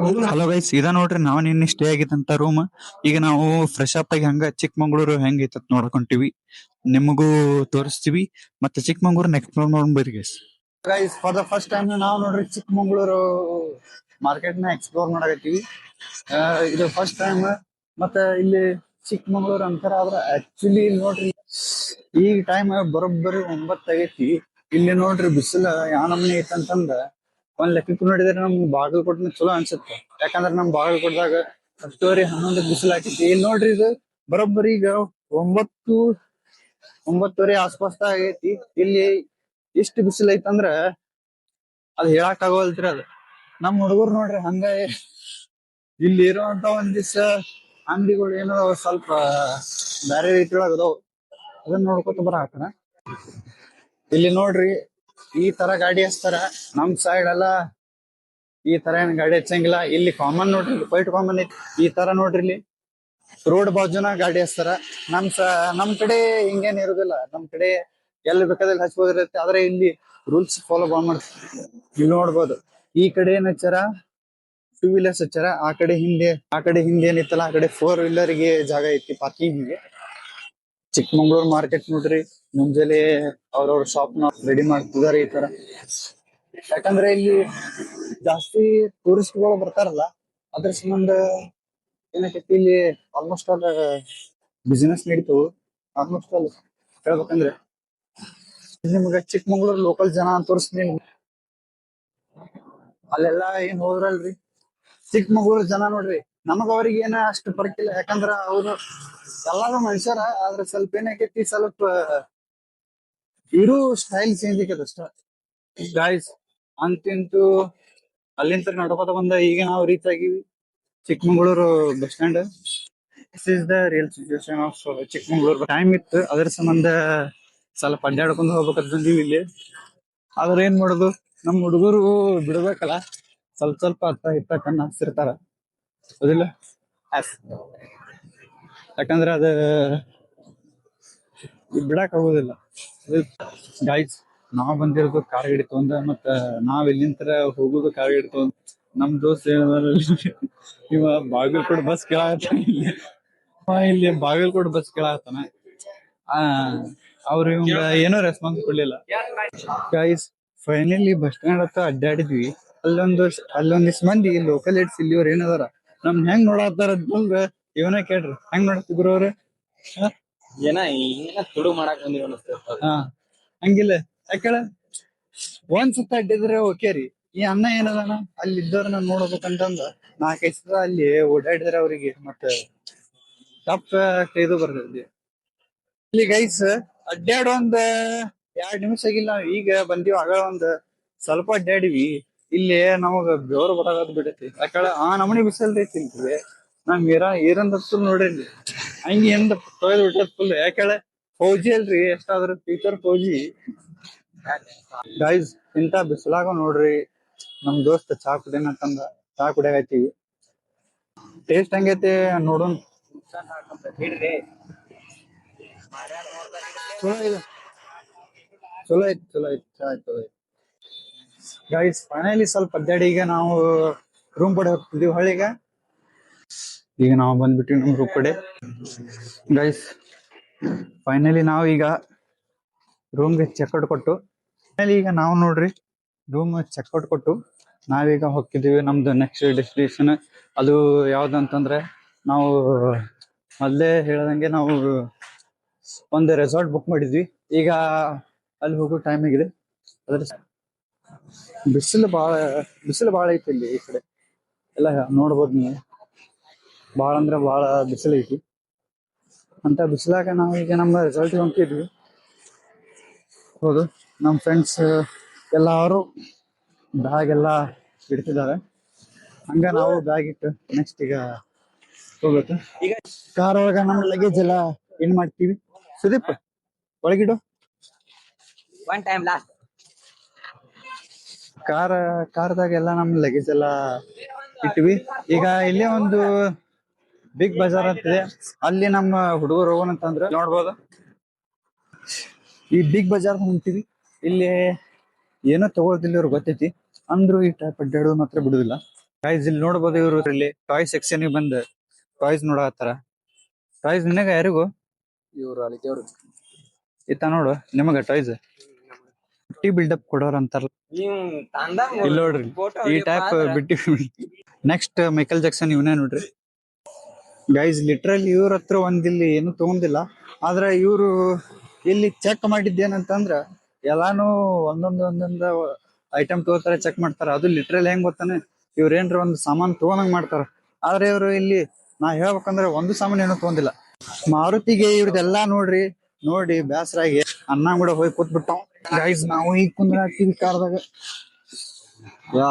Hello guys, ಇದ ನೋಡ್ರಿ ನಾವ್ ನಿನ್ನೆ ಸ್ಟೇ ಆಗಿತ್ತಂತ ರೂಮ್. ಈಗ ನಾವು ಫ್ರೆಶ್ ಅಪ್ ಆಗಿ ಹಂಗ ಚಿಕ್ಕಮಂಗ್ಳೂರು ಹೆಂಗೈತ ನೋಡ್ಕೊಂತೀವಿ, ನಿಮಗೂ ತೋರಿಸ್ತೀವಿ. ಮತ್ತೆ ಚಿಕ್ಕಮಂಗ್ಳೂರ್ ಎಕ್ಸ್ಪ್ಲೋರ್ ಮಾಡ್ಬರ್ರಿ guys. Guys, for the first time ನಾವು ನೋಡ್ರಿ ಚಿಕ್ಕಮಂಗ್ಳೂರು ಮಾರ್ಕೆಟ್ ನ ಎಕ್ಸ್ಪ್ಲೋರ್ ಮಾಡಕತ್ತೀವಿ. ಇದು ಫಸ್ಟ್ ಟೈಮ್. ಮತ್ತೆ ಇಲ್ಲಿ ಚಿಕ್ಕಮಂಗ್ಳೂರ್ ಅಂತಾರ, ಆದ್ರ ಆಕ್ಚುಲಿ ನೋಡ್ರಿ ಈಗ ಟೈಮ್ ಬರೋಬ್ಬರಿ 9 ಆಗೈತಿ. ಇಲ್ಲಿ ನೋಡ್ರಿ ಬಿಸಿಲ ಯಾವ ನಮೂನಿ ಐತಂತಂದ ಒಂದ್ ಲೆಕ್ಕಕ್ಕೆ ನೋಡಿದ್ರೆ ನಮ್ ಬಾಗಲಕೋಟ್ನ ಚಲೋ ಅನ್ಸುತ್ತೆ. ಯಾಕಂದ್ರ ನಮ್ ಬಾಗಲಕೋಟದಾಗ 10:30 11 ಬಿಸಿಲು ಹಾಕೈತಿ. ಇಲ್ಲಿ ನೋಡ್ರಿ ಇದು ಬರೋಬ್ಬರಿ ಈಗ 9-9:30 ಆಸ್ಪಾಸ್ ಆಗೈತಿ. ಇಲ್ಲಿ ಇಷ್ಟು ಬಿಸಿಲು ಐತಂದ್ರ ಅದ್ ಹೇಳಕ್ ಆಗೋಲ್ತ್ರಿ. ಅದ್ ನಮ್ ಹುಡುಗರು ನೋಡ್ರಿ ಹಂಗ ಇಲ್ಲಿ ಇರುವಂತ ಒಂದ್ ದಿವ್ಸ ಅಂಗಡಿಗಳು ಏನೋ ಸ್ವಲ್ಪ ಬ್ಯಾರೆ ರೀತಿ ಒಳಗ ಅದಾವ, ಅದನ್ನ ನೋಡ್ಕೊತ ಬರಾಕಣ. ಇಲ್ಲಿ ನೋಡ್ರಿ ಈ ತರ ಗಾಡಿ ಹಚ್ತಾರ. ನಮ್ ಸೈಡ್ ಎಲ್ಲ ಈ ತರ ಏನ್ ಗಾಡಿ ಹಚ್ಚಂಗಿಲ್ಲ. ಇಲ್ಲಿ ಕಾಮನ್ ನೋಡ್ರಿ, ಕ್ವೈಟ್ ಕಾಮನ್ ಐತಿ ಈ ತರ. ನೋಡ್ರಿ ಇಲ್ಲಿ ರೋಡ್ ಬಾಜುನ ಗಾಡಿ ಹಚ್ತಾರ. ನಮ್ ಕಡೆ ಹಿಂಗೇನ್ ಇರುದಿಲ್ಲ. ನಮ್ ಕಡೆ ಎಲ್ಲಿ ಬೇಕಾದಲ್ಲಿ ಹಚ್ಬೋದಿರುತ್ತೆ, ಆದ್ರೆ ಇಲ್ಲಿ ರೂಲ್ಸ್ ಫಾಲೋ ಮಾಡ್ತಾರೆ. ಇಲ್ಲಿ ನೋಡ್ಬೋದು ಈ ಕಡೆ ಏನ್ ಹಚ್ಚಾರ, 2 ವೀಲರ್ಸ್ ಹಚ್ಚಾರ. ಆ ಕಡೆ ಹಿಂದೆ ಏನಿತ್ತಲ್ಲ, ಆ ಕಡೆ 4 ವೀಲರ್ ಗೆ ಜಾಗ ಐತಿ ಪಾರ್ಕಿಂಗ್ ಗೆ. ಚಿಕ್ಕಮಂಗ್ಳೂರ್ ಮಾರ್ಕೆಟ್ ನೋಡ್ರಿ, ಮುಂಜಾನೆ ಅವ್ರವ್ರ ಶಾಪ್ ನ ರೆಡಿ ಮಾಡ್ತಿದಾರೆ ಈ ತರ. ಯಾಕಂದ್ರೆ ಇಲ್ಲಿ ಜಾಸ್ತಿ ಟೂರಿಸ್ಟ್ ಗಳು ಬರ್ತಾರಲ್ಲ, ಅದ್ರ ಸಂಬಂಧ ಏನಕ್ಕೈತಿ ಇಲ್ಲಿ ಆಲ್ಮೋಸ್ಟ್ ಆಲ್ ಬಿಸಿನೆಸ್ ನಡೀತು. ಆಲ್ಮೋಸ್ಟ್ ಆಲ್ ಹೇಳ್ಬೇಕಂದ್ರೆ ನಿಮ್ಗ ಚಿಕ್ಕಮಂಗ್ಳೂರ್ ಲೋಕಲ್ ಜನ ಅಂತ ತೋರಿಸ್ತೀನಿ. ಅಲ್ಲೆಲ್ಲಾ ಏನ್ ಹೋದ್ರಲ್ರಿ ಚಿಕ್ಕಮಂಗ್ಳೂರ್ ಜನ ನೋಡ್ರಿ, ನಮಗ ಅವ್ರಿಗೆ ಏನ ಅಷ್ಟು ಪರಕಿಲ್ಲ. ಯಾಕಂದ್ರ ಅವ್ರು ಎಲ್ಲಾರು ಮನುಷ್ಯರ, ಆದ್ರೆ ಸ್ವಲ್ಪ ಏನಕೈತಿ, ಸ್ವಲ್ಪ ಇರು ಸ್ಟೈಲ್ ಚೇಂಜ್ ಆಗೈತೆ ಅಷ್ಟ. ಗಾಯ್ಸ್, ಅಂತಿಂತೂ ಅಲ್ಲಿಂತ ನಡ್ಕೋತ ಬಂದ ಈಗ ನಾವು ರೀಚ್ ಆಗಿವಿ Chikmagalur bus stand. This is the real situation of Chikmagalur. Time ಇತ್ತು, ಅದ್ರ ಸಂಬಂಧ ಸ್ವಲ್ಪ ಅಡ್ಡಾಡ್ಕೊಂಡು ಹೋಗ್ಬೇಕಂತ ಬಂದೀವಿ ಇಲ್ಲಿ. ಆದ್ರೆ ಏನ್ ಮಾಡೋದು, ನಮ್ ಹುಡುಗರು ಬಿಡ್ಬೇಕಲ್ಲ, ಸ್ವಲ್ಪ ಸ್ವಲ್ಪ ಅರ್ಥ ಇತ್ತ ಕಣ್ಣು ಹಾಕ್ತಿರ್ತಾರ ಅದಿಲ್ಲ. ಯಾಕಂದ್ರೆ ಅದ ಬಿಡಕ್ ಆಗೋದಿಲ್ಲ. ಗೈಸ್, ನಾವ್ ಬಂದಿರೋದು ಕಾರ್ ಗಾಡಿ ತಗೊಂಡ, ಮತ್ತ ನಾವ್ ಇಲ್ಲಿಂತರ ಹೋಗುದು ಕಾರ್ ಗಾಡಿ ತಗೊಂಡ್. ನಮ್ ದೋಸ್ತ್ ಇವ ಬಾಗಲಕೋಟ್ ಬಸ್ ಕೇಳಾಕತ್ತಾನ. ಇಲ್ಲಿ ಬಾಗಲಕೋಟ್ ಬಸ್ ಕೇಳಾಕತ್ತಾನ. ಅವ್ರು ಇವಂಗ ಏನೋ ರೆಸ್ಪಾನ್ಸ್ ಕೊಡ್ಲಿಲ್ಲ. ಗೈಸ್, ಫೈನಲಿ ಬಸ್ ಸ್ಟ್ಯಾಂಡ್ ಹತ್ರ ಅಡ್ಡಾಡಿದ್ವಿ. ಅಲ್ಲೊಂದಿಷ್ಟು ಮಂದಿ ಲೋಕಲ್ ಏಟ್ಸ್ ಇಲ್ಲಿಯವ್ರು ಏನದಾರ ನಮ್ ಹೆಂಗ್ ನೋಡತ್ತಾರ ಅಂತಂದ ಇವನೇ ಕೇಳ್ರಿ, ಹೆಂಗ್ ನೋಡ್ತಿದ್ರು ಅವ್ರು. ತುಡು ಮಾಡಕ್ ಬಂದಿವ್ ಹಾ, ಹಂಗಿಲ್ಲ. ಯಾಕೇಳ ಒಂದ್ಸತ ಅಡ್ಡಿದ್ರೆ ಓಕೆ ರೀ. ಈ ಅಣ್ಣ ಏನದಾನ ಅಲ್ಲಿ ಇದ್ದವ್ರನ್ನ ನೋಡ್ಬೇಕಂತಂದ 4-5 ಸಲ ಅಲ್ಲಿ ಓಡಾಡಿದ್ರೆ ಅವ್ರಿಗೆ ಮತ್ತೆ ತಪ್ಪ ಇದು ಬರ್ತೈತಿ. ಇಲ್ಲಿ ಗೈಸ್ ಅಡ್ಡಾಡ ಒಂದ್ 2 ನಿಮಿಷ ಆಗಿಲ್ಲ, ನಾವ್ ಈಗ ಬಂದೀವಿ. ಆಗ ಒಂದ್ ಸ್ವಲ್ಪ ಅಡ್ಡಾಡಿವಿ. ಇಲ್ಲಿ ನಮಗ ಬೆವರು ಬರಾಕತ್ ಬಿಡೈತಿ. ಯಾಕಂದ್ರೆ ಆ ನಮನಿ ಬಿಸಲ್ದೈತಿ ಇಲ್ಲಿ. ನಮ್ ಈರಂದತ್ತು ನೋಡ್ರಿ ಇಲ್ಲಿ ಹಂಗಿ ಎಂದ ತೊಯ್ದು ಬಿಟ್ಟದ ಫುಲ್. ಯಾಕೇಳೆ ಫೌಜಿ ಅಲ್ರಿ, ಎಷ್ಟಾದ್ರೂ ಫ್ಯೂಚರ್ ಫೌಜಿ. ಗೈಸ್, ಇಂತ ಬಿಸಿಲಾಗ ನೋಡ್ರಿ ನಮ್ ದೋಸ್ತ್ ಚಾ ಕುಡಿಯನಂತಂದ ಚಾ ಕುಡಿಯಾಕತ್ತೀವಿ. ಟೇಸ್ಟ್ ಹೆಂಗೈತಿ ನೋಡೋಣ. ಚಲೋ ಐತಿ ಚಾ ಚಲೋ ಐತಿ. ಗೈಸ್, ಫೈನಲಿ ಸ್ವಲ್ಪ ಅಡ್ಡಾಡಿ ಈಗ ನಾವು ರೂಮ್ ಕಡೆ ಹೋಗ್ತಿದೀವಿ. ಈಗ ನಾವು ಬಂದ್ಬಿಟ್ಟಿವಿ ನಮ್ ರೂಮ್ ಕಡೆ. ಗೈಸ್, ಫೈನಲಿ ನಾವು ಈಗ ರೂಮ್ಗೆ ಚೆಕ್ಔಟ್ ಕೊಟ್ಟು, ಈಗ ನಾವು ನೋಡ್ರಿ ರೂಮ್ ಚೆಕ್ಔಟ್ ಕೊಟ್ಟು ನಾವೀಗ ಹೋಗ್ತಿದೀವಿ. ನಮ್ದು ನೆಕ್ಸ್ಟ್ ಡೆಸ್ಟಿನೇಷನ್ ಅದು ಯಾವ್ದಂತಂದ್ರೆ, ನಾವು ಮೊದ್ಲೇ ಹೇಳ್ದಂಗೆ ನಾವು ಒಂದು ರೆಸಾರ್ಟ್ ಬುಕ್ ಮಾಡಿದ್ವಿ. ಈಗ ಅಲ್ಲಿ ಹೋಗೋ ಟೈಮ್ ಆಗಿದೆ. ಅದ್ರ ಬಿಸಿಲು ಬಾಳ ಐತಿ ಇಲ್ಲಿ. ಈ ಕಡೆ ಎಲ್ಲ ನೋಡ್ಬೋದು ನೀವು, ಬಾಳ ಅಂದ್ರೆ ಬಾಳ ಬಿಸಿಲು ಐತಿ. ಅಂತ ಬಿಸಿಲಾಗ ನಾವು ಈಗ ನಮ್ಮ ರೆಸಾರ್ಟ್ ಹೊಂಟಿದ್ವಿ. ಹೌದು, ನಮ್ಮ ಫ್ರೆಂಡ್ಸ್ ಎಲ್ಲಾರು ಬ್ಯಾಗ್ ಎಲ್ಲ ಇಡ್ತಿದ್ದಾರೆ. ಹಂಗ ನಾವು ಬ್ಯಾಗ್ ಇಟ್ಟು ನೆಕ್ಸ್ಟ್ ಈಗ ಹೋಗ್ಬೇಕು. ಈಗ ಕಾರ್ ಒಳಗ ನಮ್ಮ ಲಗೇಜ್ ಎಲ್ಲ ಏನ್ ಮಾಡ್ತೀವಿ, ಸುದೀಪ್ ಒಳಗಿಡು. ಒನ್ ಟೈಮ್ ಲಾಸ್ಟ್ ಕಾರ್ದಾಗ ಎಲ್ಲ ನಮ್ ಲಗೇಜ್ ಎಲ್ಲ ಇಟ್ವಿ. ಈಗ ಇಲ್ಲೇ ಒಂದು ಬಿಗ್ ಬಜಾರ್ ಅಂತಿದೆ, ಅಲ್ಲಿ ನಮ್ಮ ಹುಡುಗರು ಹೋಗೋಣ ಅಂತಂದ್ರೆ ನೋಡ್ಬೋದು. ಈ ಬಿಗ್ ಬಜಾರ್ ಹೊಂಟಿವಿ. ಇಲ್ಲಿ ಏನೋ ತಗೊಳ್ತಿಲ್ಲ ಅವ್ರು ಗೊತ್ತೈತಿ, ಅಂದ್ರು ಈ ಟೈಪ್ ಅಡ್ಡಾಡೋದು ಮಾತ್ರ ಬಿಡುದಿಲ್ಲ. ಗೈಸ್ ಇಲ್ಲಿ ನೋಡ್ಬೋದು ಇವರು ಇಲ್ಲಿ ಟಾಯ್ ಸೆಕ್ಷನ್ ಬಂದ್ ಟಾಯ್ಸ್ ನೋಡತ್ತಾರ. ಟಾಯ್ಸ್ ನಿನಗ ಯಾರಿಗೂ ಇವ್ರು ಅಲ್ಲಿದ್ದವ್ರು ಇತ್ತ ನೋಡು ನಿಮಗ ಟಾಯ್ಸ್ ಬಿಟ್ಟಿ ಬಿಲ್ಡಪ್ ಕೊಡೋರ್ ಅಂತಾರಲ್ಲ ನೀವು ತಂದಾಗ ಇಲ್ಲಿ ನೋಡ್ರಿ ಈ ಟೈಪ್ ಬಿಟ್ಟಿ. ನೆಕ್ಸ್ಟ್ ಮೈಕಲ್ ಜಾಕ್ಸನ್ ಇವನೇ ನೋಡ್ರಿ ಗೈಸ್. ಲಿಟ್ರಲಿ ಇವ್ರ ಹತ್ರ ಒಂದಿಲ್ಲಿ ಏನು ತಗೊಂಡಿಲ್ಲ, ಆದ್ರೆ ಇವ್ರು ಇಲ್ಲಿ ಚೆಕ್ ಮಾಡಿದ್ದೇನಂತಂದ್ರ ಎಲ್ಲಾನು ಒಂದೊಂದ್ ಐಟಮ್ ತಗೋತಾರೆ, ಚೆಕ್ ಮಾಡ್ತಾರ. ಅದು ಲಿಟ್ರಲಿ ಹೆಂಗ್ ಗೊತ್ತಾನೆ, ಇವ್ರ ಏನ್ರ ಒಂದ್ ಸಾಮಾನ್ ತಗೊಂಡಂಗ್ ಮಾಡ್ತಾರ. ಆದ್ರೆ ಇವ್ರು ಇಲ್ಲಿ ನಾ ಹೇಳ್ಬೇಕಂದ್ರೆ ಒಂದು ಸಾಮಾನ್ ಏನೋ ತಗೊಂಡಿಲ್ಲ. ಮಾರುತಿಗೆ ಇವ್ರದೆಲ್ಲಾ ನೋಡ್ರಿ ನೋಡಿ ಬ್ಯಾಸರಾಗಿ ಅನ್ನ ಕೂಡ ಹೋಗಿ ಕೂತ್ಬಿಟ್ಟಾವ್ ಗೈಸ್. ನಾವು ಈಗ ಕುಂದ್ರಾಗ್ತೀವಿ ಕಾರ್ದಾಗ. ಯಾ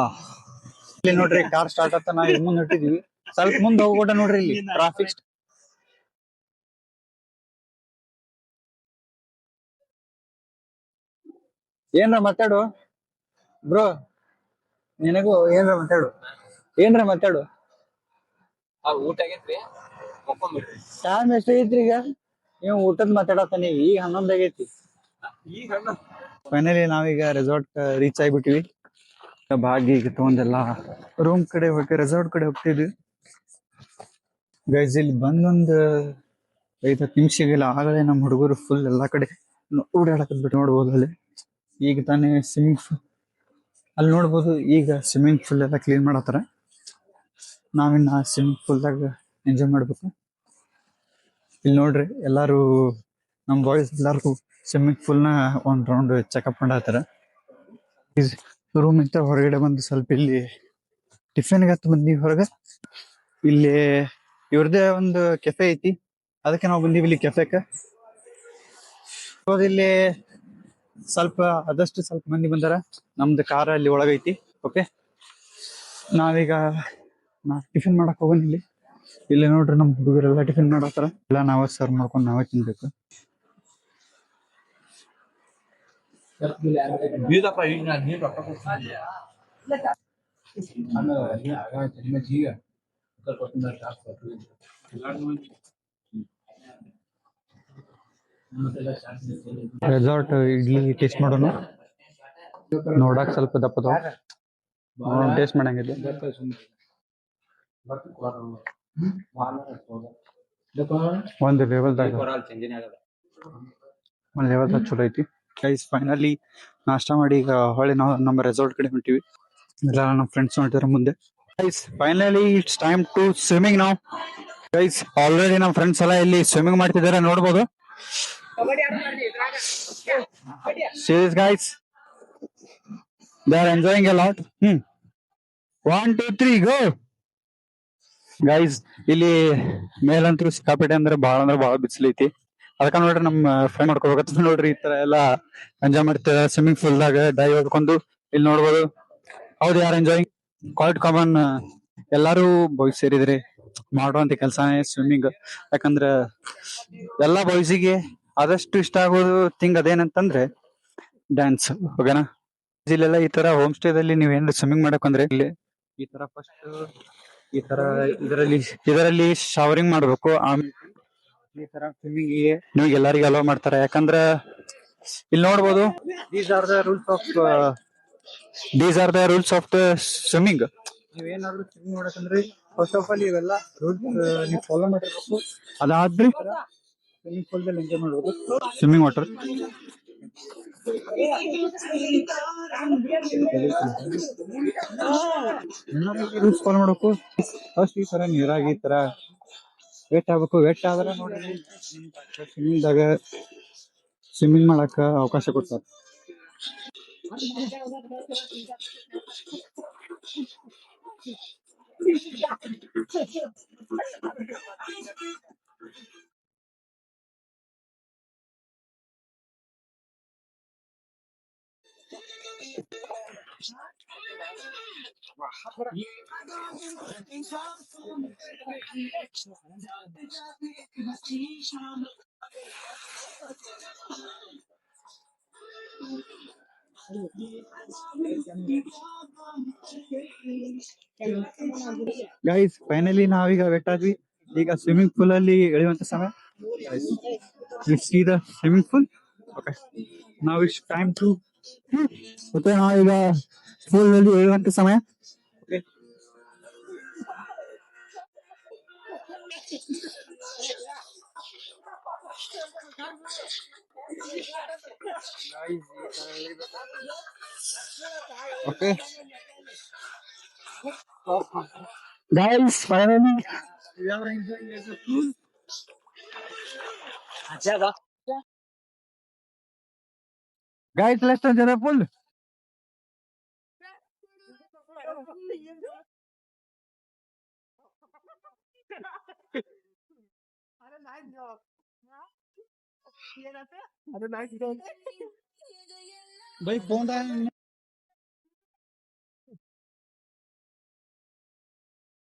ಇಲ್ಲಿ ನೋಡ್ರಿ ಕಾರ್ ಸ್ಟಾರ್ಟ್ ಆತ, ನಾವ್ ಮುಂದೆ ಹೊಟ್ಟಿದೀವಿ. ಸ್ವಲ್ಪ ಮುಂದೆ ಹೋಗ್ಬಿಟ್ಟ ನೋಡ್ರಿ ಇಲ್ಲಿ ಟ್ರಾಫಿಕ್. ಏನ್ರ ಮಾತಾಡು ಬ್ರೋ, ನಿನಗೂ ಏನ್ರ ಮಾತಾಡು, ಏನ್ರ ಮಾತಾಡು. ಊಟ ಆಗೈತ್ರಿ, ಮಕ್ಕೊಂಬಿಡ್ರಿ. ಟೈಮ್ ಎಷ್ಟಾಗೈತ್ರಿ ಈಗ? ನೀವು ಊಟದ್ ಮಾತಾಡತಾನೆ, ಈಗ 11 ಆಗೈತಿ. ಈಗ ಫೈನಲಿ ನಾವೀಗ ರೆಸಾರ್ಟ್ ರೀಚ್ ಆಗಿಬಿಟ್ಟಿವಿ. ಭಾಗಿ ಈಗ ತಗೊಂಡೆಲ್ಲ ರೂಮ್ ಕಡೆ ಹೋಗಿ ರೆಸಾರ್ಟ್ ಕಡೆ ಹೋಗ್ತಿದ್ವಿ ಗೈಸ್. ಇಲ್ಲಿ ಬಂದೊಂದು 5-10 ನಿಮಿಷಗಿಲ್ಲ ಆಗಲೇ ನಮ್ಮ ಹುಡುಗರು ಫುಲ್ ಎಲ್ಲಾ ಕಡೆ ಓಡಾಡಕತ್ಬಿಟ್ಟು ನೋಡ್ಬೋದು. ಅಲ್ಲಿ ಈಗ ತಾನೇ ಸ್ವಿಮ್ಮಿಂಗ್ ಫೂಲ್ ಅಲ್ಲಿ ನೋಡ್ಬೋದು, ಈಗ ಸ್ವಿಮ್ಮಿಂಗ್ ಫೂಲ್ ಎಲ್ಲ ಕ್ಲೀನ್ ಮಾಡತ್ತಾರ. ನಾವಿನ್ನ ಸ್ವಿಮ್ಮಿಂಗ್ ಫೂಲ್ದಾಗ ಎಂಜಾಯ್ ಮಾಡ್ಬೇಕು. ಇಲ್ಲಿ ನೋಡ್ರಿ ಎಲ್ಲಾರು ನಮ್ ಬಾಯ್ಸ್ ಎಲ್ಲಾರು ಸ್ವಿಮ್ಮಿಂಗ್ ಫೂಲ್ ನ ಒಂದ್ ರೌಂಡ್ ಚೆಕ್ಅಪ್ ಮಾಡತ್ತಾರ. ರೂಮ್ ಇಂದ ಹೊರಗಡೆ ಬಂದು ಸ್ವಲ್ಪ ಇಲ್ಲಿ ಟಿಫಿನ್ ಹತ್ತು ಬಂದೀವಿ ಹೊರಗೆ. ಇಲ್ಲಿ ಇವ್ರದೇ ಒಂದು ಕೆಫೆ ಐತಿ, ಅದಕ್ಕೆ ನಾವು ಬಂದೀವಿ ಇಲ್ಲಿ ಕೆಫೆಕ್ಕೆ. ಇಲ್ಲಿ ಸ್ವಲ್ಪ ಆದಷ್ಟು ಸ್ವಲ್ಪ ಮಂದಿ ಬಂದಾರ. ನಮ್ದು ಕಾರ ಅಲ್ಲಿ ಒಳಗೈತಿ. ಓಕೆ, ನಾವೀಗ ಟಿಫಿನ್ ಮಾಡಕ್ ಹೋಗೋಣ. ಇಲ್ಲಿ ನೋಡ್ರಿ ನಮ್ ಹುಡುಗರೆಲ್ಲ ಟಿಫಿನ್ ಮಾಡತ್ತಾರ. ಎಲ್ಲ ನಾವೇ ಸರ್ವ್ ಮಾಡ್ಕೊಂಡು ನಾವೇ ತಿನ್ಬೇಕು. ರೆಸಾರ್ಟ್ ಇಡ್ಲಿ ಟೇಸ್ಟ್ ಮಾಡೋಣ. ನೋಡಕ್ ಸ್ವಲ್ಪ ದಪ್ಪದ ಟೇಸ್ಟ್ ಮಾಡಂಗಿಲ್ಲ. ಒಂದು ಲೆವೆಲ್ದಾಗ ಚಲೋ ಐತಿ ಗೈಸ್. ಫೈನಲಿ ನಾಷ್ಟಾ ಮಾಡಿ ಈಗ ಹೊಳ್ಳಿ ನಾವು ನಮ್ಮ ರೆಸಾರ್ಟ್ ಕಡೆ ಹೊಂಟಿವಿ. ಎಲ್ಲ ನಮ್ಮ ಫ್ರೆಂಡ್ಸ್ ಹೊಂಟಿದಾರೆ ಮುಂದೆ guys. Finally it's time to swimming ನಾವು ಗೈಸ್. ಆಲ್ರೆಡಿ ನಮ್ಮ ಫ್ರೆಂಡ್ಸ್ ಎಲ್ಲ ಇಲ್ಲಿ ಸ್ವಿಮ್ಮಿಂಗ್ ಮಾಡ್ತಿದ್ದಾರೆ ನೋಡ್ಬೋದು. Serious guys, they are enjoying a lot. 1 2 3 go guys. ಇಲ್ಲಿ ಮೇಲಂತೂ ಸಿಕ್ಕಾಪೇಟೆ ಅಂದ್ರೆ ಬಹಳ ಬಿಸಿಲೈತಿ. ಅದಕ್ಕ ನೋಡ್ರಿ ನಮ್ಮ ಫ್ರೆಂಡ್ ಮಾಡ್ಕೋಬೇಕಂತ ನೋಡ್ರಿ ಈ ತರ ಎಲ್ಲಾ ಎಂಜಾಯ್ ಮಾಡ್ತಾರೆ ಸ್ವಿಮ್ಮಿಂಗ್ ಪೂಲ್ ದಾಗ ಡೈ ಹೊಡ್ಕೊಂಡು. ಇಲ್ಲಿ ನೋಡ್ಬೋದು ಹೌದು, ಯಾರು ಎಂಜಾಯಿಂಗ್ ಕ್ವೈಟ್ ಕಾಮನ್. ಎಲ್ಲಾರು ಬಾಯ್ಸ್ ಸೇರಿದ್ರೆ ಮಾಡುವಂತ ಕೆಲಸನೇ ಸ್ವಿಮ್ಮಿಂಗ್. ಯಾಕಂದ್ರ ಎಲ್ಲಾ ಬಾಯ್ಸಿಗೆ ಆದಷ್ಟು ಇಷ್ಟ ಆಗೋದು ಥಿಂಗ್ ಅದೇನಂತಂದ್ರೆ ಡ್ಯಾನ್ಸ್. ಓಕೆನಾ? ಇಲ್ಲೆಲ್ಲ ಈ ತರ ಹೋಮ್ ಸ್ಟೇದಲ್ಲಿ ನೀವ್ ಏನಾದ್ರು ಸ್ವಿಮ್ಮಿಂಗ್ ಮಾಡಕ್ ಅಂದ್ರೆ ಇಲ್ಲಿ ಈ ತರ ಫಸ್ಟ್ ಈ ತರ ಇದರಲ್ಲಿ ಶವರಿಂಗ್ ಮಾಡ್ಬೇಕು. ಆಮೇಲೆ ಈ ತರ ಸ್ವಿಮ್ಮಿಂಗ್ ನಿಮ್ಗೆ ಎಲ್ಲರಿಗೂ ಅಲೋ ಮಾಡ್ತಾರೆ. ಯಾಕಂದ್ರ ಇಲ್ಲಿ ನೋಡ್ಬೋದು these are the rules of the swimming. ನೀವೇನಾದ್ರು ಸ್ವಿಮ್ಮಿಂಗ್ ಮಾಡಕಂದ್ರೆ ಫಸ್ಟ್ ಆಫ್ ಆಲ್ ಇವೆಲ್ಲ ರೂಲ್ಸ್ ನೀವು ಫಾಲೋ ಮಾಡಿರ್ಬೇಕು. ಅದಾದ್ರಿ ಸ್ವಿಮ್ಮಿಂಗ್ ಪೂಲ್ ದಲ್ಲಿ ಎಂಜಾಯ್ ಮಾಡ್ಬೋದು. ಸ್ವಿಮ್ಮಿಂಗ್ ವಾಟರ್ ರೂಲ್ಸ್ ಫಾಲೋ ಮಾಡ್ಬೇಕು. ಫಸ್ಟ್ ಈ ತರ ನೀರಾಗಿ ಈ ತರ ವೇಟ್ ಆಗ್ಬೇಕು. ವೇಟ್ ಆದ್ರೆ ನೋಡಿ ಸ್ವಿಮ್ಮಿಂಗ್ದಾಗ ಸ್ವಿಮ್ಮಿಂಗ್ ಮಾಡಕ ಅವಕಾಶ ಕೊಡ್ತಾರೆ. ಗೈಸ್ ಫೈನಲಿ ನಾವೀಗ ವೆಟ್ ಆದ್ವಿ. ಈಗ ಸ್ವಿಮ್ಮಿಂಗ್ ಪೂಲ್ ಅಲ್ಲಿ ಇಳಿಯುವಂತ ಸಮಯ. C the swimming pool. Okay, ನಾವ್ ಇಟ್ಸ್ ಟೈಮ್ ಟು ಮತ್ತೆ ನಾವೀಗ ಪೂಲ್ ನಲ್ಲಿ ಇಳಿಯುವಂತ ಸಮಯ. Okay, okay guys finally guys less ಜನ ಫುಲ್ भाई फोन आया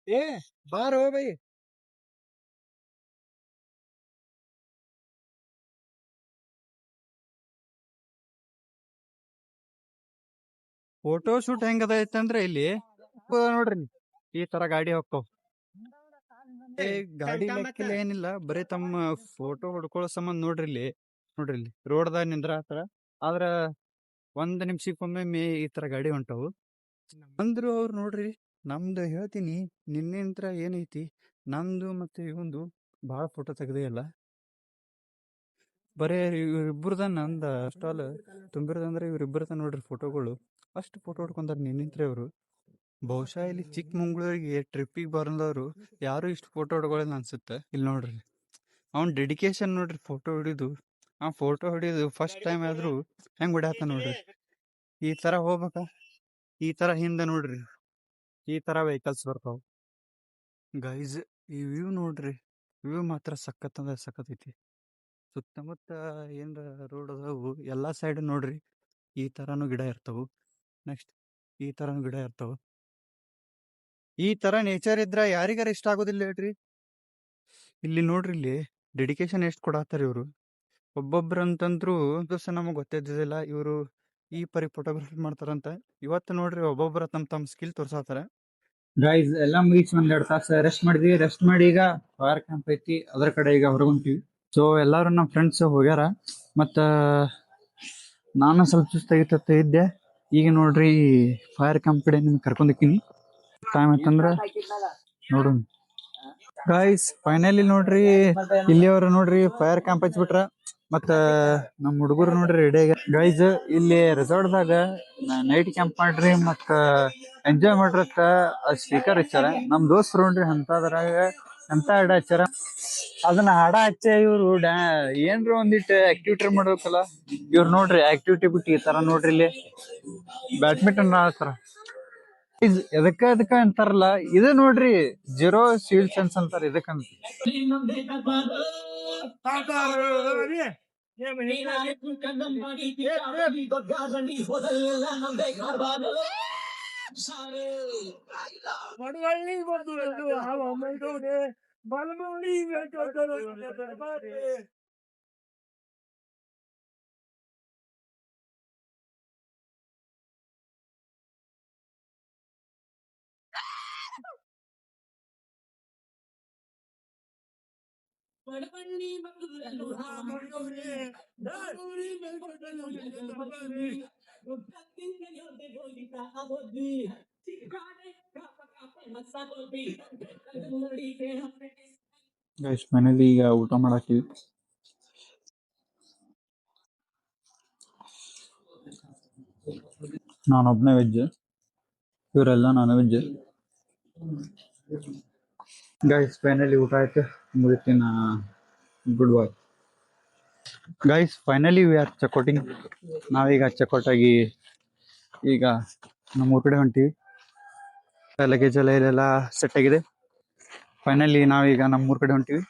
ए बाहर हो भाई ಫೋಟೋ ಶೂಟ್ ಹೆಂಗದೈತಂದ್ರೆ ಇಲ್ಲಿ ನೋಡ್ರಿ ಈ ತರ ಗಾಡಿ ಹೋಗ್ತಾವ ಗಾಡಿ ಲೆಕ್ಕಿಲ್ಲ ಏನಿಲ್ಲ ಬರೀ ತಮ್ಮ ಫೋಟೋ ಹೊಡ್ಕೊಳ್ಳೋ ಸಂಬಂಧ ನೋಡ್ರಿ ಇಲ್ಲಿ ರೋಡ್ದಾಗ ನಿಂದ್ರಾತರ ಆದ್ರ ಒಂದ್ ನಿಮಿಷಕ್ಕೊಮ್ಮೆ ಈ ತರ ಗಾಡಿ ಹೊಂಟವು ಅಂದ್ರು ಅವ್ರು ನೋಡ್ರಿ ನಮ್ದು ಹೇಳ್ತೀನಿ ನಿನ್ನೆಂತ್ರ ಏನೈತಿ ನಮ್ದು ಮತ್ತೆ ಇವಂದು ಬಾಳ ಫೋಟೋ ತೆಗ್ದೇ ಇಲ್ಲ ಬರೇ ಇವ್ರಿಬ್ಬರದ ನಂದ ಅಷ್ಟಲ್ಲ ತುಂಬಿರದಂದ್ರೆ ಇವ್ರಿಬ್ಬರದ ನೋಡ್ರಿ ಫೋಟೋಗಳು ಅಷ್ಟು ಫೋಟೋ ಹೊಡ್ಕೊಂಡಾರ ನಿನ್ನಿಂತ್ರೆ ಅವರು ಬಹುಶಃ ಇಲ್ಲಿ ಚಿಕ್ಕಮಂಗ್ಳೂರಿಗೆ ಟ್ರಿಪ್ಪಿಗೆ ಬಂದವರು ಯಾರು ಇಷ್ಟು ಫೋಟೋ ಹೊಡ್ಕೊಳ್ಳಿಲ್ಲ ಅನ್ಸುತ್ತೆ ಇಲ್ಲಿ ನೋಡ್ರಿ ಅವ್ನ ಡೆಡಿಕೇಶನ್ ನೋಡ್ರಿ ಫೋಟೋ ಹೊಡಿಯೋದು ಫಸ್ಟ್ ಟೈಮ್ ಆದ್ರೂ ಹೆಂಗ್ ಹೊಡ್ಯಾತ ನೋಡ್ರಿ ಈ ತರ ಹೋಗ್ಬೇಕ ಈ ತರ ಹಿಂದೆ ನೋಡ್ರಿ ಈ ತರ ವೆಹಿಕಲ್ಸ್ ಬರ್ತಾವ ಗೈಸ್ ಈ ವ್ಯೂ ನೋಡ್ರಿ ವ್ಯೂ ಮಾತ್ರ ಸಖತ್ ಅಂದ್ರೆ ಸಖತ್ ಐತಿ ಸುತ್ತಮುತ್ತ ಏನ್ರ ರೋಡ್ ಅದಾವು ಎಲ್ಲಾ ಸೈಡ್ ನೋಡ್ರಿ ಈ ತರಾನು ಗಿಡ ಇರ್ತಾವು ನೆಕ್ಸ್ಟ್ ಈ ತರಾನು ಗಿಡ ಇರ್ತಾವ ಈ ತರ ನೇಚರ್ ಇದ್ರ ಯಾರಿಗಾರ ಇಷ್ಟ ಆಗೋದಿಲ್ಲ ಹೇಳ್ರಿ ಇಲ್ಲಿ ನೋಡ್ರಿ ಇಲ್ಲಿ ಡೆಡಿಕೇಶನ್ ಎಷ್ಟು ಕೊಡಾತಾರ ಇವ್ರು ಒಬ್ಬೊಬ್ರು ಅಂತಂದ್ರು ದಿವಸ ನಮಗ್ ಗೊತ್ತಿದ್ದಿಲ್ಲ ಇವರು ಈ ಪರಿ ಫೋಟೋಗ್ರಫಿ ಮಾಡ್ತಾರಂತ ಇವತ್ತು ನೋಡ್ರಿ ಒಬ್ಬೊಬ್ರ ತಮ್ಮ ಸ್ಕಿಲ್ ತೋರ್ಸಾತಾರ ಗೈಸ್ ಎಲ್ಲಾ ಮುಗಿಸಿ ಒಂದೆರಡು ತಾಸು ರೆಸ್ಟ್ ಮಾಡಿ ಈಗ ಫೈರ್ ಕ್ಯಾಂಪ್ ಐತಿ ಅದ್ರ ಕಡೆ ಈಗ ಹೊರಗೊಂತೀವಿ ಸೊ ಎಲ್ಲಾರು ನಮ್ಮ ಫ್ರೆಂಡ್ಸ್ ಹೋಗ್ಯಾರ ಮತ್ತ ನಾನು ಸ್ವಲ್ಪ ಸುಸ್ತಾಗಿತ್ತ ಇದ್ದೆ ಈಗ ನೋಡ್ರಿ ಫೈರ್ ಕ್ಯಾಂಪ್ ಕಡೆ ನಿಮ್ಗೆ ಕರ್ಕೊಂಡೋಗ್ತೀನಿ ಟೈಮ್ ಆಯ್ತಂದ್ರ ನೋಡು ಗೈಸ್ ಫೈನಲಿ ನೋಡ್ರಿ ಇಲ್ಲಿಯವರು ನೋಡ್ರಿ ಫೈರ್ ಕ್ಯಾಂಪ್ ಹಚ್ಬಿಟ್ರ ಮತ್ತ ನಮ್ ಹುಡುಗರು ನೋಡ್ರಿ ರೆಡಿ ಗೈಸ್ ಇಲ್ಲಿ ರೆಸಾರ್ಟ್ ದಾಗ ನೈಟ್ ಕ್ಯಾಂಪ್ ಮಾಡ್ರಿ ಮತ್ತ ಎಂಜಾಯ್ ಮಾಡ್ರತ್ತ ಸ್ಪೀಕರ್ ಹಚ್ಚಾರ ನಮ್ ದೋಸ್ತರು ನೋಡ್ರಿ ಅಂತದ್ರಾಗ ಎಂತ ಹಾಡ ಹಚ್ಚಾರ ಅದನ್ನ ಹಾಡ ಹಚ್ಚ ಇವ್ರು ಏನ್ರ ಒಂದಿಟ್ಟು ಆಕ್ಟಿವಿಟಿ ಮಾಡ್ಬೇಕಲ್ಲ ಇವ್ರು ನೋಡ್ರಿ ಆಕ್ಟಿವಿಟಿ ಬಿಟ್ಟು ಈ ತರ ನೋಡ್ರಿ ಇಲ್ಲಿ ಬ್ಯಾಡ್ಮಿಂಟನ್ ಆಡ್ತಾರ ಎದಕ್ಕ ಅಂತಾರಲ್ಲ ಇದು ನೋಡ್ರಿ ಜೀರೋ ಸಿವಿಲ್ ಸೆನ್ಸ್ ಅಂತಾರ ಇದಕ್ಕಂತ ಮನೇಲಿ ಈಗ ಊಟ ಮಾಡಾಕಿವಿ ನಾನೊಬ್ನೇ ವೆಜ್ ಇವರೆಲ್ಲ ನಾನ್ ವೆಜ್ ಗೈಸ್ ಫೈನಲಿ ಊಟ ಆಯ್ತು ಮುಗಿತಿನ good bye guys finally we are checkouting ನಾವೀಗ ಚೆಕ್ಔಟ್ ಆಗಿ ಈಗ ನಮ್ಮೂರ್ ಕಡೆ ಹೊಂಟಿವಿ ಲಗೇಜ್ ಎಲ್ಲ ಇಲ್ಲೆಲ್ಲ ಸೆಟ್ ಆಗಿದೆ ಫೈನಲಿ ನಾವೀಗ ನಮ್ಮೂರ್ ಕಡೆ ಹೊಂಟಿವಿ